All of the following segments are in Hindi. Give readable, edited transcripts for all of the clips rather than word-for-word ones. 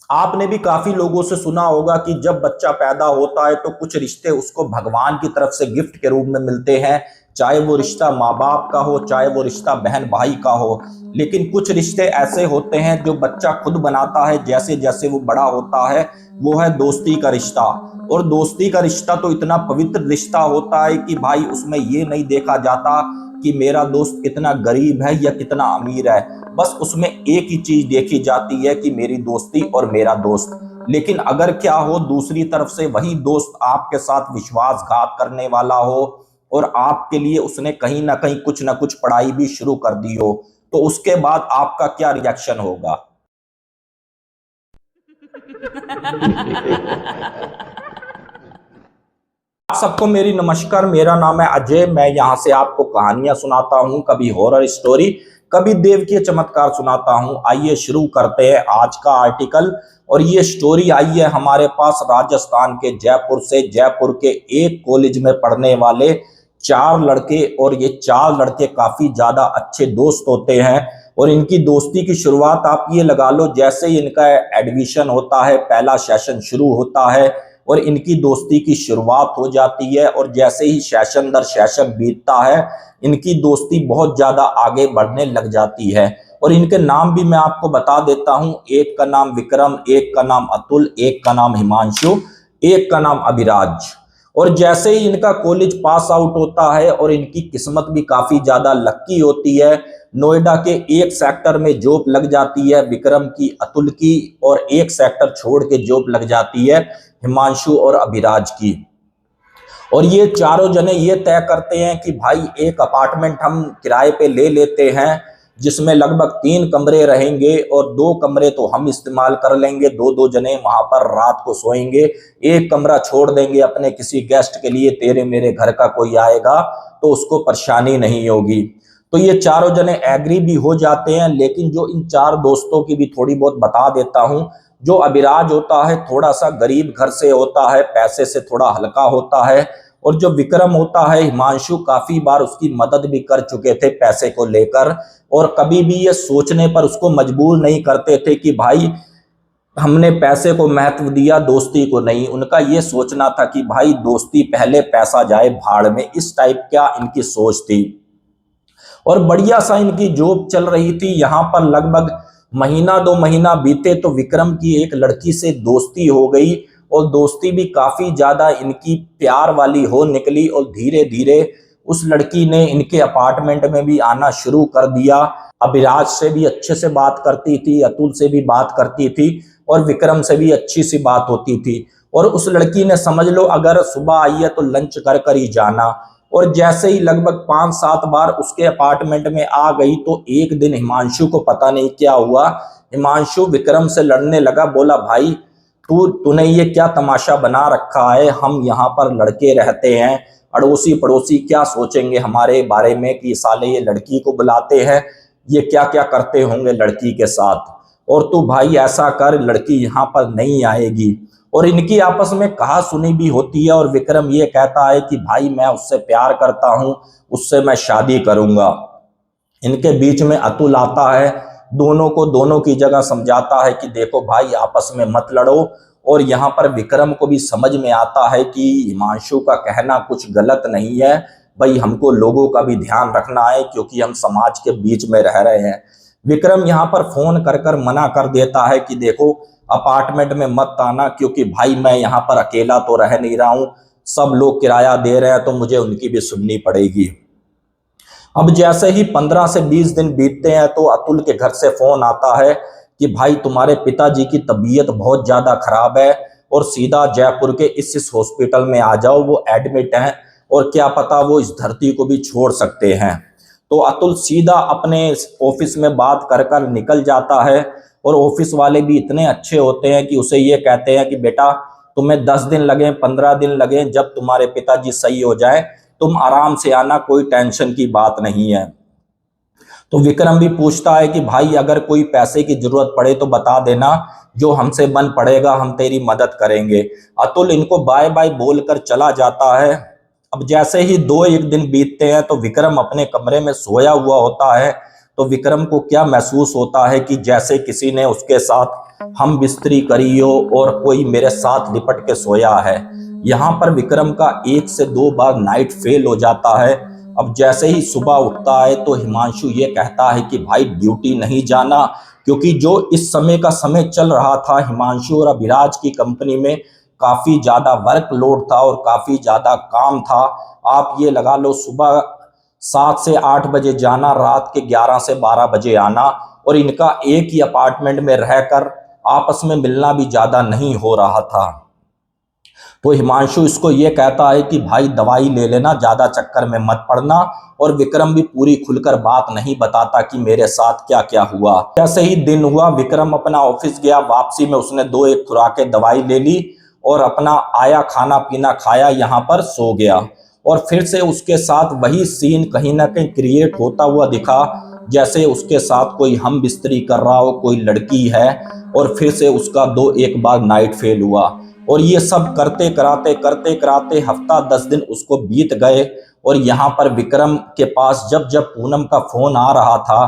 आपने भी काफी लोगों से सुना होगा कि जब बच्चा पैदा होता है तो कुछ रिश्ते उसको भगवान की तरफ से गिफ्ट के रूप में मिलते हैं। चाहे वो रिश्ता माँ बाप का हो, चाहे वो रिश्ता बहन भाई का हो। लेकिन कुछ रिश्ते ऐसे होते हैं जो बच्चा खुद बनाता है जैसे जैसे वो बड़ा होता है। वो है दोस्ती का रिश्ता। और दोस्ती का रिश्ता तो इतना पवित्र रिश्ता होता है कि भाई उसमें ये नहीं देखा जाता कि मेरा दोस्त कितना गरीब है या कितना अमीर है। बस उसमें एक ही चीज देखी जाती है कि मेरी दोस्ती और मेरा दोस्त। लेकिन अगर क्या हो दूसरी तरफ से वही दोस्त आपके साथ विश्वासघात करने वाला हो और आपके लिए उसने कहीं ना कुछ पढ़ाई भी शुरू कर दी हो, तो उसके बाद आपका क्या रिएक्शन होगा? आप सबको मेरी नमस्कार। मेरा नाम है अजय। मैं यहाँ से आपको कहानियां सुनाता हूँ, कभी हॉरर स्टोरी, कभी देव के चमत्कार सुनाता हूँ। आइए शुरू करते हैं आज का आर्टिकल। और ये स्टोरी आई है हमारे पास राजस्थान के जयपुर से। जयपुर के एक कॉलेज में पढ़ने वाले चार लड़के, और ये चार लड़के काफी ज्यादा अच्छे दोस्त होते हैं। और इनकी दोस्ती की शुरुआत आप ये लगा लो, जैसे ही इनका एडमिशन होता है, पहला सेशन शुरू होता है और इनकी दोस्ती की शुरुआत हो जाती है। और जैसे ही सेशन दर सेशन बीतता है, इनकी दोस्ती बहुत ज्यादा आगे बढ़ने लग जाती है। और इनके नाम भी मैं आपको बता देता हूं। एक का नाम विक्रम, एक का नाम अतुल, एक का नाम हिमांशु, एक का नाम अभिराज। और जैसे ही इनका कॉलेज पास आउट होता है, और इनकी किस्मत भी काफी ज्यादा लक्की होती है, नोएडा के एक सेक्टर में जॉब लग जाती है विक्रम की, अतुल की, और एक सेक्टर छोड़ के जॉब लग जाती है हिमांशु और अभिराज की। और ये चारों जने ये तय करते हैं कि भाई एक अपार्टमेंट हम किराए पे ले लेते हैं, जिसमें लगभग 3 कमरे रहेंगे और 2 कमरे तो हम इस्तेमाल कर लेंगे। दो दो जने वहां पर रात को सोएंगे। एक कमरा छोड़ देंगे अपने किसी गेस्ट के लिए, तेरे मेरे घर का कोई आएगा तो उसको परेशानी नहीं होगी। तो ये चारों जने एग्री भी हो जाते हैं। लेकिन जो इन चार दोस्तों की भी थोड़ी बहुत बता देता हूं। जो अभिराज होता है थोड़ा सा गरीब घर से होता है, पैसे से थोड़ा हल्का होता है। और जो विक्रम होता है, हिमांशु काफी बार उसकी मदद भी कर चुके थे पैसे को लेकर, और कभी भी ये सोचने पर उसको मजबूर नहीं करते थे कि भाई हमने पैसे को महत्व दिया, दोस्ती को नहीं। उनका ये सोचना था कि भाई दोस्ती पहले, पैसा जाए भाड़ में। इस टाइप क्या इनकी सोच थी। और बढ़िया सा इनकी जॉब चल रही थी। यहाँ पर लगभग महीना 2 महीना बीते तो विक्रम की एक लड़की से दोस्ती हो गई, और दोस्ती भी काफी ज्यादा इनकी प्यार वाली हो निकली। और धीरे धीरे उस लड़की ने इनके अपार्टमेंट में भी आना शुरू कर दिया। अभिराज से भी अच्छे से बात करती थी, अतुल से भी बात करती थी, और विक्रम से भी अच्छी सी बात होती थी। और उस लड़की ने समझ लो अगर सुबह आई है तो लंच कर कर ही जाना। और जैसे ही लगभग 5-7 बार उसके अपार्टमेंट में आ गई, तो एक दिन हिमांशु को पता नहीं क्या हुआ, हिमांशु विक्रम से लड़ने लगा। बोला भाई तूने ये क्या तमाशा बना रखा है, हम यहाँ पर लड़के रहते हैं, अड़ोसी पड़ोसी क्या सोचेंगे हमारे बारे में कि साले ये लड़की को बुलाते हैं, ये क्या क्या करते होंगे लड़की के साथ। और तू भाई ऐसा कर, लड़की यहाँ पर नहीं आएगी। और इनकी आपस में कहा सुनी भी होती है। और विक्रम ये कहता है कि भाई मैं उससे प्यार करता हूं, उससे मैं शादी करूंगा। इनके बीच में अतुल आता है, दोनों को दोनों की जगह समझाता है कि देखो भाई आपस में मत लड़ो। और यहाँ पर विक्रम को भी समझ में आता है कि हिमांशु का कहना कुछ गलत नहीं है। भाई हमको लोगों का भी ध्यान रखना है, क्योंकि हम समाज के बीच में रह रहे हैं। विक्रम यहाँ पर फोन कर कर मना कर देता है कि देखो अपार्टमेंट में मत आना, क्योंकि भाई मैं यहाँ पर अकेला तो रह नहीं रहा हूं, सब लोग किराया दे रहे हैं तो मुझे उनकी भी सुननी पड़ेगी। अब जैसे ही 15 से 20 दिन बीतते हैं, तो अतुल के घर से फोन आता है कि भाई तुम्हारे पिताजी की तबीयत बहुत ज्यादा खराब है, और सीधा जयपुर के इस हॉस्पिटल में आ जाओ, वो एडमिट हैं, और क्या पता वो इस धरती को भी छोड़ सकते हैं। तो अतुल सीधा अपने ऑफिस में बात कर कर निकल जाता है। और ऑफिस वाले भी इतने अच्छे होते हैं कि उसे ये कहते हैं कि बेटा तुम्हें 10 दिन लगे, 15 दिन लगे, जब तुम्हारे पिताजी सही हो जाए तुम आराम से आना, कोई टेंशन की बात नहीं है। तो विक्रम भी पूछता है कि भाई अगर कोई पैसे की जरूरत पड़े तो बता देना, जो हमसे बन पड़ेगा हम तेरी मदद करेंगे। अतुल इनको बाय बाय बोलकर चला जाता है। अब जैसे ही 2-1 दिन बीतते हैं, तो विक्रम अपने कमरे में सोया हुआ होता है। तो विक्रम को क्या महसूस होता है कि जैसे किसी ने उसके साथ हम बिस्तरी करी हो और कोई मेरे साथ लिपट के सोया है। यहाँ पर विक्रम का 1 से 2 बार नाइट फेल हो जाता है। अब जैसे ही सुबह उठता है तो हिमांशु ये कहता है कि भाई ड्यूटी नहीं जाना, क्योंकि जो इस समय का समय चल रहा था हिमांशु और अभिराज की कंपनी में काफी ज्यादा वर्कलोड था और काफी ज्यादा काम था। आप ये लगा लो सुबह 7 से 8 बजे जाना, रात के 11 से 12 बजे आना, और इनका एक ही अपार्टमेंट में रहकर आपस में मिलना भी ज्यादा नहीं हो रहा था। तो हिमांशु इसको ये कहता है कि भाई दवाई ले लेना, ज्यादा चक्कर में मत पड़ना। और विक्रम भी पूरी खुलकर बात नहीं बताता कि मेरे साथ क्या क्या हुआ। जैसे ही दिन हुआ विक्रम अपना ऑफिस गया, वापसी में उसने 2-1 खुराकें दवाई ले ली और अपना आया खाना पीना खाया, यहाँ पर सो गया। और फिर से उसके साथ वही सीन कहीं ना कहीं क्रिएट होता हुआ दिखा, जैसे उसके साथ कोई हम बिस्तरी कर रहा हो, कोई लड़की है, और फिर से उसका 2-1 बार नाइट फेल हुआ। और ये सब करते कराते हफ्ता 10 दिन उसको बीत गए। और यहाँ पर विक्रम के पास जब जब पूनम का फोन आ रहा था,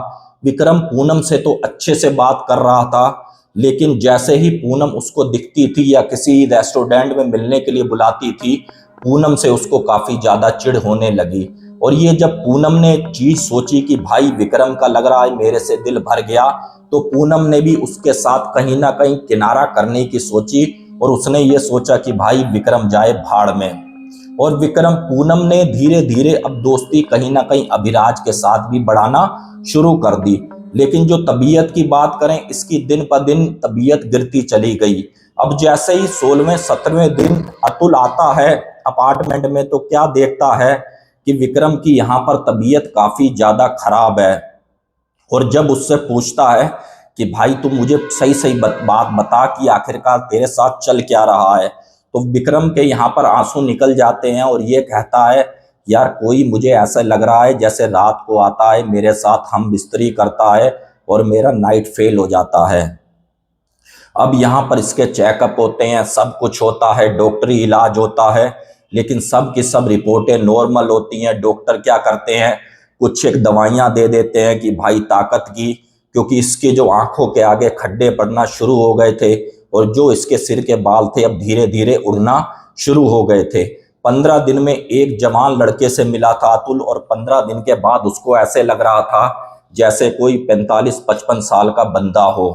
विक्रम पूनम से तो अच्छे से बात कर रहा था, लेकिन जैसे ही पूनम उसको दिखती थी या किसी रेस्टोरेंट में मिलने के लिए बुलाती थी, पूनम से उसको काफी ज्यादा चिढ़ होने लगी। और ये जब पूनम ने चीज सोची कि भाई विक्रम का लग रहा है मेरे से दिल भर गया, तो पूनम ने भी उसके साथ कहीं ना कहीं किनारा करने की सोची और उसने ये सोचा कि भाई विक्रम जाए भाड़ में। और विक्रम पूनम ने धीरे धीरे अब दोस्ती कहीं ना कहीं अभिराज के साथ भी बढ़ाना शुरू कर दी। लेकिन जो तबीयत की बात करें, इसकी दिन ब दिन तबीयत गिरती चली गई। अब जैसे ही 16वें-17वें दिन अतुल आता है अपार्टमेंट में, तो क्या देखता है कि विक्रम की यहाँ पर तबीयत काफी ज्यादा खराब है। और जब उससे पूछता है कि भाई तुम मुझे सही सही बात बता कि आखिरकार तेरे साथ चल क्या रहा है, तो विक्रम के यहाँ पर आंसू निकल जाते हैं और ये कहता है यार कोई मुझे ऐसा लग रहा है जैसे रात को आता है, मेरे साथ हम बिस्तरी करता है और मेरा नाइट फेल हो जाता है। अब यहाँ पर इसके चेकअप होते हैं, सब कुछ होता है, डॉक्टरी इलाज होता है, लेकिन सब की सब रिपोर्टें नॉर्मल होती हैं। डॉक्टर क्या करते हैं, कुछ एक दवाइयाँ दे देते हैं कि भाई ताकत की, क्योंकि इसके जो आंखों के आगे खड्डे पड़ना शुरू हो गए थे और जो इसके सिर के बाल थे अब धीरे धीरे उड़ना शुरू हो गए थे। 15 दिन में एक जवान लड़के से मिला था अतुल, और 15 दिन के बाद उसको ऐसे लग रहा था जैसे कोई 45-55 साल का बंदा हो।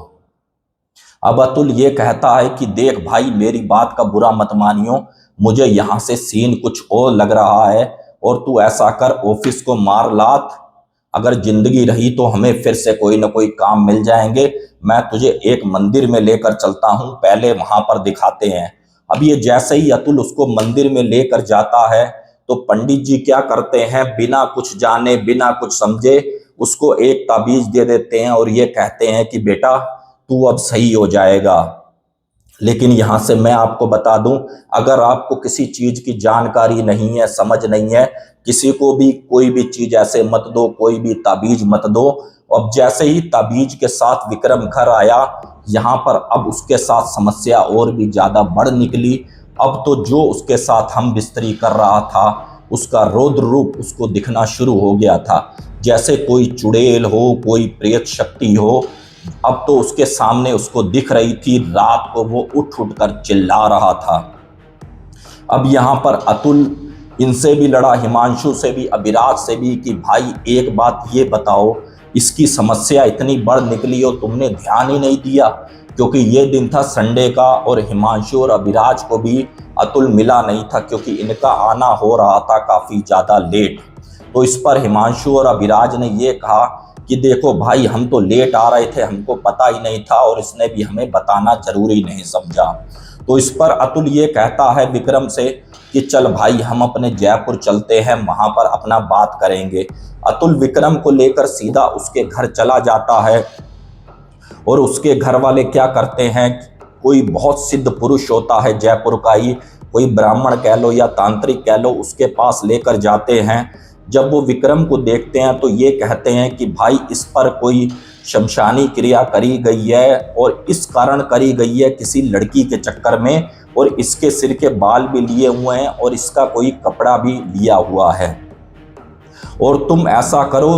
अब अतुल ये कहता है कि देख भाई मेरी बात का बुरा मत मानियो, मुझे यहाँ से सीन कुछ और लग रहा है, और तू ऐसा कर ऑफिस को मार लात, अगर जिंदगी रही तो हमें फिर से कोई ना कोई काम मिल जाएंगे। मैं तुझे एक मंदिर में लेकर चलता हूँ, पहले वहां पर दिखाते हैं। अब ये जैसे ही अतुल उसको मंदिर में लेकर जाता है, तो पंडित जी क्या करते हैं, बिना कुछ जाने बिना कुछ समझे उसको एक ताबीज दे देते हैं और ये कहते हैं कि बेटा तू अब सही हो जाएगा। लेकिन यहाँ से मैं आपको बता दूं, अगर आपको किसी चीज की जानकारी नहीं है, समझ नहीं है, किसी को भी कोई भी चीज ऐसे मत दो, कोई भी ताबीज मत दो। अब जैसे ही ताबीज के साथ विक्रम घर आया, यहाँ पर अब उसके साथ समस्या और भी ज्यादा बढ़ निकली। अब तो जो उसके साथ हम बिस्तरी कर रहा था उसका रौद्र रूप उसको दिखना शुरू हो गया था, जैसे कोई चुड़ैल हो, कोई प्रेत शक्ति हो। अब तो उसके सामने उसको दिख रही थी, रात को वो उठ उठ कर चिल्ला रहा था। अब यहाँ पर अतुल इनसे भी लड़ा, हिमांशु से भी, अभिराज से भी, कि भाई एक बात ये बताओ, इसकी समस्या इतनी बढ़ निकली और तुमने ध्यान ही नहीं दिया, क्योंकि ये दिन था संडे का और हिमांशु और अभिराज को भी अतुल मिला नहीं था, क्योंकि इनका आना हो रहा था काफी ज्यादा लेट। तो इस पर हिमांशु और अभिराज ने ये कहा कि देखो भाई हम तो लेट आ रहे थे, हमको पता ही नहीं था और इसने भी हमें बताना जरूरी नहीं समझा। तो इस पर अतुल ये कहता है विक्रम से कि चल भाई हम अपने जयपुर चलते हैं, वहां पर अपना बात करेंगे। अतुल विक्रम को लेकर सीधा उसके घर चला जाता है और उसके घर वाले क्या करते हैं, कोई बहुत सिद्ध पुरुष होता है जयपुर का ही, कोई ब्राह्मण कह लो या तांत्रिक कह लो, उसके पास लेकर जाते हैं। जब वो विक्रम को देखते हैं तो ये कहते हैं कि भाई इस पर कोई शमशानी क्रिया करी गई है और इस कारण करी गई है किसी लड़की के चक्कर में, और इसके सिर के बाल भी लिए हुए हैं और इसका कोई कपड़ा भी लिया हुआ है। और तुम ऐसा करो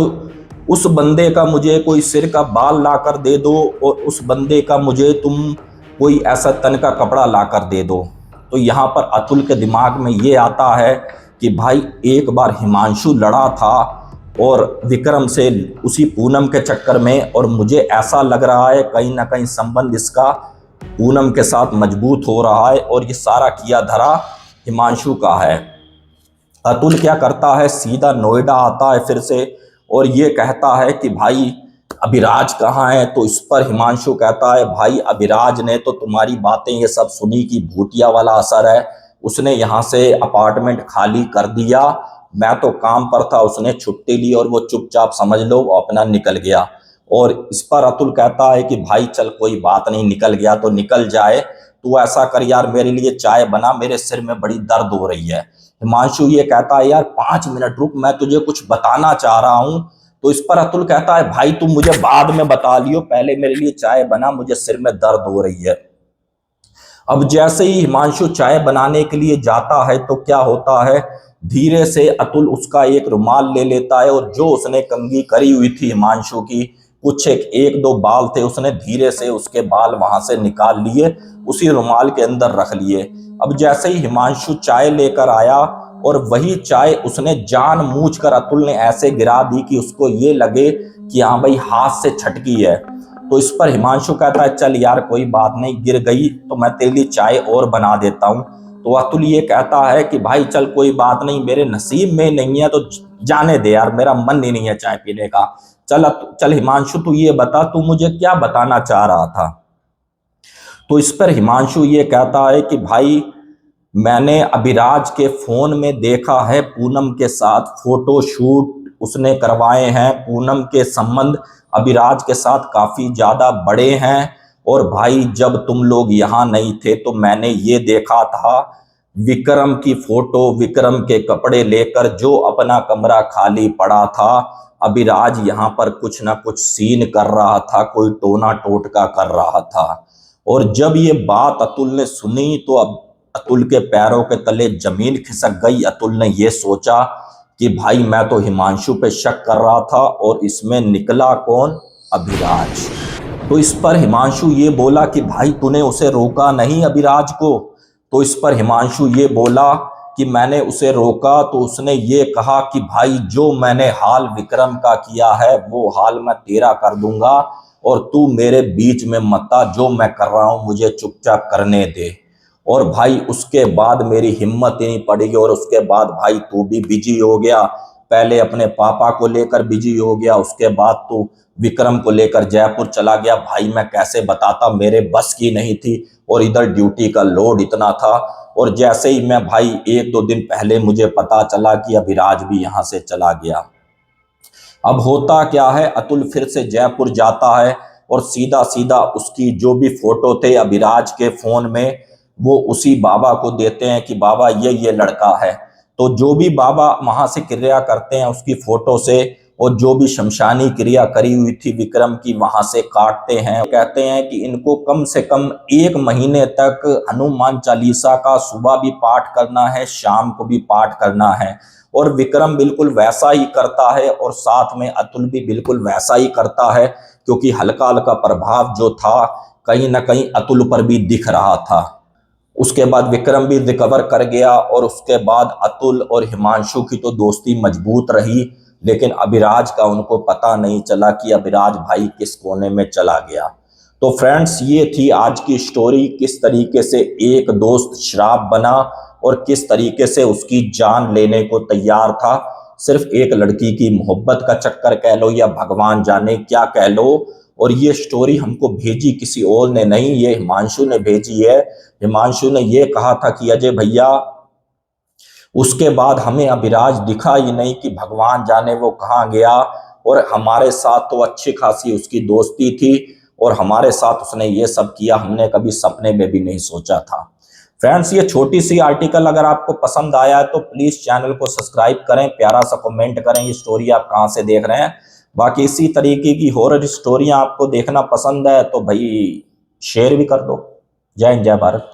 उस बंदे का मुझे कोई सिर का बाल ला कर दे दो और उस बंदे का मुझे तुम कोई ऐसा तन का कपड़ा ला कर दे दो। तो यहाँ पर अतुल के दिमाग में ये आता है कि भाई एक बार हिमांशु लड़ा था और विक्रम से उसी पूनम के चक्कर में, और मुझे ऐसा लग रहा है कहीं ना कहीं संबंध इसका पूनम के साथ मजबूत हो रहा है और ये सारा किया धरा हिमांशु का है। अतुल क्या करता है, सीधा नोएडा आता है फिर से और ये कहता है कि भाई अभिराज कहाँ है। तो इस पर हिमांशु कहता है भाई अभिराज ने तो तुम्हारी बातें ये सब सुनी कि भूतिया वाला असर है, उसने यहाँ से अपार्टमेंट खाली कर दिया, मैं तो काम पर था, उसने छुट्टी ली और वो चुपचाप समझ लो अपना निकल गया। और इस पर अतुल कहता है कि भाई चल कोई बात नहीं, निकल गया तो निकल जाए, तू ऐसा कर यार मेरे लिए चाय बना, मेरे सिर में बड़ी दर्द हो रही है। हिमांशु ये कहता है यार 5 मिनट रुक, मैं तुझे कुछ बताना चाह रहा हूं। तो इस पर अतुल कहता है भाई तुम मुझे बाद में बता लियो, पहले मेरे लिए चाय बना, मुझे सिर में दर्द हो रही है। अब जैसे ही हिमांशु चाय बनाने के लिए जाता है तो क्या होता है, धीरे से अतुल उसका एक रुमाल ले लेता है और जो उसने कंघी करी हुई थी हिमांशु की, कुछ एक दो बाल थे, उसने धीरे से उसके बाल वहां से निकाल लिए, उसी रुमाल के अंदर रख लिए। अब जैसे ही हिमांशु चाय लेकर आया और वही चाय उसने जानबूझकर अतुल ने ऐसे गिरा दी कि उसको ये लगे कि हाँ भाई हाथ से छटकी है। तो इस पर हिमांशु कहता है चल यार कोई बात नहीं, गिर गई तो मैं तेरे लिए चाय और बना देता हूँ। तो अतुल ये कहता है कि भाई चल कोई बात नहीं, मेरे नसीब में नहीं है तो जाने दे यार, मेरा मन ही नहीं है चाय पीने का। चल चल हिमांशु तू ये बता, तू मुझे क्या बताना चाह रहा था। तो इस पर हिमांशु ये कहता है कि भाई मैंने अभिराज के फोन में देखा है पूनम के साथ फोटो शूट उसने करवाए हैं, पूनम के संबंध अभिराज के साथ काफी ज्यादा बड़े हैं। और भाई जब तुम लोग यहाँ नहीं थे तो मैंने ये देखा था विक्रम की फोटो, विक्रम के कपड़े लेकर जो अपना कमरा खाली पड़ा था, अभिराज यहाँ पर कुछ ना कुछ सीन कर रहा था, कोई टोना टोटका कर रहा था। और जब ये बात अतुल ने सुनी तो अब अतुल के पैरों के तले जमीन खिसक गई। अतुल ने यह सोचा कि भाई मैं तो हिमांशु पे शक कर रहा था और इसमें निकला कौन, अभिराज। तो इस पर हिमांशु ये बोला कि भाई तूने उसे रोका नहीं अभिराज को। तो इस पर हिमांशु ये बोला कि मैंने उसे रोका तो उसने ये कहा कि भाई जो मैंने हाल विक्रम का किया है वो हाल मैं तेरा कर दूंगा और तू मेरे बीच में मत आ, जो मैं कर रहा हूं मुझे चुपचाप करने दे। और भाई उसके बाद मेरी हिम्मत ही नहीं पड़ी और उसके बाद भाई तू भी बिजी हो गया, पहले अपने पापा को लेकर बिजी हो गया, उसके बाद तू विक्रम को लेकर जयपुर चला गया। भाई मैं कैसे बताता, मेरे बस की नहीं थी और इधर ड्यूटी का लोड इतना था। और जैसे ही मैं भाई 1-2 दिन पहले मुझे पता चला कि अभिराज भी यहाँ से चला गया। अब होता क्या है, अतुल फिर से जयपुर जाता है और सीधा सीधा उसकी जो भी फोटो थे अभिराज के फोन में वो उसी बाबा को देते हैं कि बाबा ये लड़का है। तो जो भी बाबा वहां से क्रिया करते हैं उसकी फोटो से, और जो भी शमशानी क्रिया करी हुई थी विक्रम की वहां से काटते हैं। कहते हैं कि इनको कम से कम 1 महीने तक हनुमान चालीसा का सुबह भी पाठ करना है, शाम को भी पाठ करना है। और विक्रम बिल्कुल वैसा ही करता है और साथ में अतुल भी बिल्कुल वैसा ही करता है, क्योंकि हल्का हल्का प्रभाव जो था कहीं ना कहीं अतुल पर भी दिख रहा था। उसके बाद विक्रम भी रिकवर कर गया और उसके बाद अतुल और हिमांशु की तो दोस्ती मजबूत रही, लेकिन अभिराज का उनको पता नहीं चला कि अभिराज भाई किस कोने में चला गया। तो फ्रेंड्स ये थी आज की स्टोरी, किस तरीके से एक दोस्त श्राप बना और किस तरीके से उसकी जान लेने को तैयार था, सिर्फ एक लड़की की मोहब्बत का चक्कर कह लो या भगवान जाने क्या कह लो। और ये स्टोरी हमको भेजी किसी और ने नहीं, ये हिमांशु ने भेजी है। हिमांशु ने ये कहा था कि अजय भैया उसके बाद हमें अभिराज दिखा ही नहीं, कि भगवान जाने वो कहाँ गया। और हमारे साथ तो अच्छी खासी उसकी दोस्ती थी और हमारे साथ उसने ये सब किया, हमने कभी सपने में भी नहीं सोचा था। फ्रेंड्स ये छोटी सी आर्टिकल अगर आपको पसंद आया है तो प्लीज चैनल को सब्सक्राइब करें, प्यारा सा कमेंट करें ये स्टोरी आप कहाँ से देख रहे हैं। बाकी इसी तरीके की हॉरर स्टोरियां आपको देखना पसंद है तो भाई शेयर भी कर दो। जय हिंद, जय भारत।